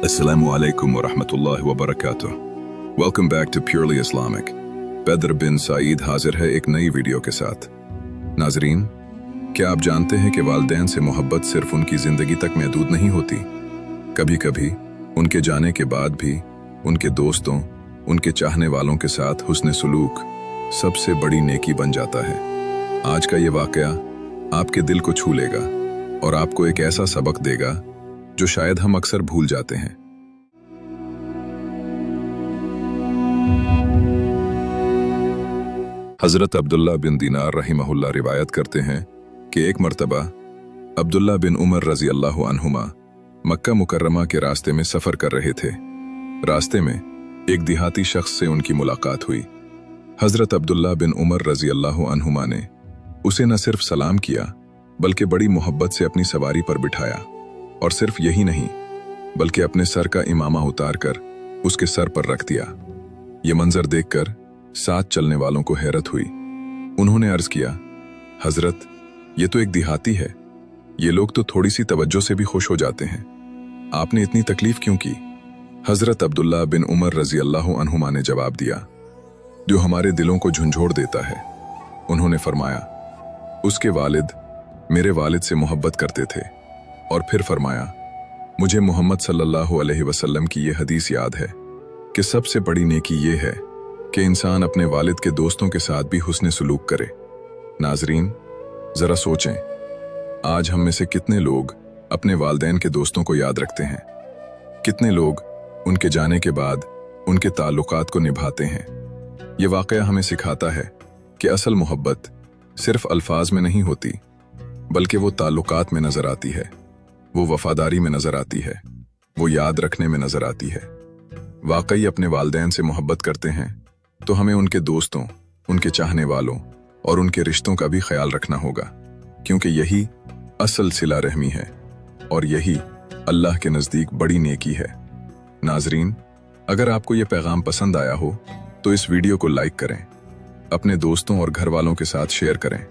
Assalamu alaikum wa rahmatullahi wa barakatuh. Welcome back to Purely Islamic. Badr bin Saeed हाजिर है एक नई video के साथ। नाजरीन, क्या आप जानते हैं कि वालिदैन से मोहब्बत सिर्फ उनकी ज़िंदगी तक महदूद नहीं होती? कभी कभी उनके जाने के बाद भी उनके दोस्तों, उनके चाहने वालों के साथ हुस्न सलूक सबसे बड़ी नेकी बन जाता है। आज का ये वाक़या आपके दिल को छू लेगा और आपको एक ऐसा सबक देगा जो शायद हम अक्सर भूल जाते हैं। हज़रत अब्दुल्ला बिन दीनार रहिमहुल्लाह रिवायत करते हैं कि एक मर्तबा अब्दुल्ला बिन उमर रज़ी अल्लाहु अन्हुमा मक्का मुकर्रमा के रास्ते में सफ़र कर रहे थे। रास्ते में एक देहाती शख्स से उनकी मुलाकात हुई। हज़रत अब्दुल्ला बिन उमर रज़ी अल्लाहु अन्हुमा ने उसे न सिर्फ सलाम किया बल्कि बड़ी मोहब्बत से अपनी सवारी पर बिठाया, और सिर्फ यही नहीं बल्कि अपने सर का इमामा उतार कर उसके सर पर रख दिया। ये मंजर देखकर साथ चलने वालों को हैरत हुई। उन्होंने अर्ज किया, हजरत, ये तो एक देहाती है, ये लोग तो थोड़ी सी तवज्जो से भी खुश हो जाते हैं, आपने इतनी तकलीफ क्यों की? हजरत अब्दुल्ला बिन उमर रजी अल्लाहु अन्हुमा ने जवाब दिया जो हमारे दिलों को झंझोड़ देता है। उन्होंने फरमाया, उसके वालिद मेरे वालिद से मोहब्बत करते थे। और फिर फरमाया, मुझे मोहम्मद सल्लल्लाहु अलैहि वसल्लम की ये हदीस याद है कि सबसे बड़ी नेकी ये है कि इंसान अपने वालिद के दोस्तों के साथ भी हुस्न सलूक करे। नाजरीन, ज़रा सोचें, आज हम में से कितने लोग अपने वालिदैन के दोस्तों को याद रखते हैं? कितने लोग उनके जाने के बाद उनके ताल्लुकात को निभाते हैं? ये वाक़या हमें सिखाता है कि असल मोहब्बत सिर्फ अल्फाज में नहीं होती बल्कि वो ताल्लुकात में नज़र आती है, वो वफादारी में नज़र आती है, वो याद रखने में नज़र आती है। वाकई अपने वालिदैन से मोहब्बत करते हैं तो हमें उनके दोस्तों, उनके चाहने वालों और उनके रिश्तों का भी ख्याल रखना होगा, क्योंकि यही असल सिला रहमी है और यही अल्लाह के नज़दीक बड़ी नेकी है। नाजरीन, अगर आपको ये पैगाम पसंद आया हो तो इस वीडियो को लाइक करें, अपने दोस्तों और घर वालों के साथ शेयर करें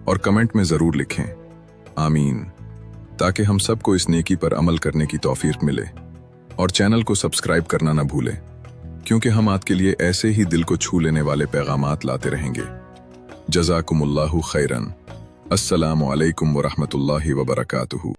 और कमेंट में ज़रूर लिखें आमीन, ताकि हम सबको इस नेकी पर अमल करने की तौफीक मिले। और चैनल को सब्सक्राइब करना ना भूलें, क्योंकि हम आपके लिए ऐसे ही दिल को छू लेने वाले पैगामात लाते रहेंगे। जज़ाकुमुल्लाहु खैरन। अस्सलामु अलैकुम व रहमतुल्लाहि व बरकातुहू।